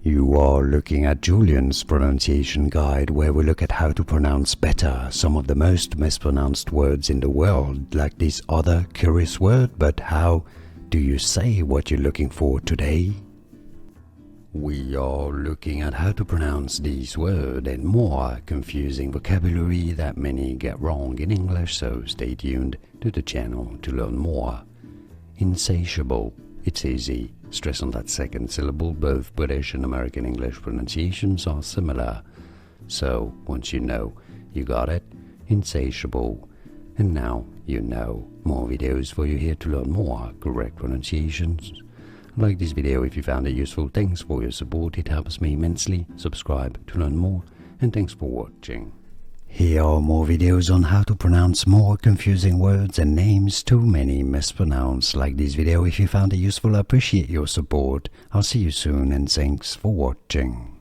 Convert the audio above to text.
You are looking at Julian's pronunciation guide, where we look at how to pronounce better some of the most mispronounced words in the world, like this other curious word. But how do you say what you're looking for today? We are looking at how to pronounce this word and more confusing vocabulary that many get wrong in English, so stay tuned to the channel to learn more. Insatiable. It's easy. Stress on that second syllable. Both British and American English pronunciations are similar. So, once you know, you got it. Insatiable. And now you know. More videos for you here to learn more correct pronunciations. Like this video if you found it useful. Thanks for your support. It helps me immensely. Subscribe to learn more. And thanks for watching. Here are more videos on how to pronounce more confusing words and names too many mispronounced. Like this video if you found it useful. I appreciate your support. I'll see you soon and thanks for watching.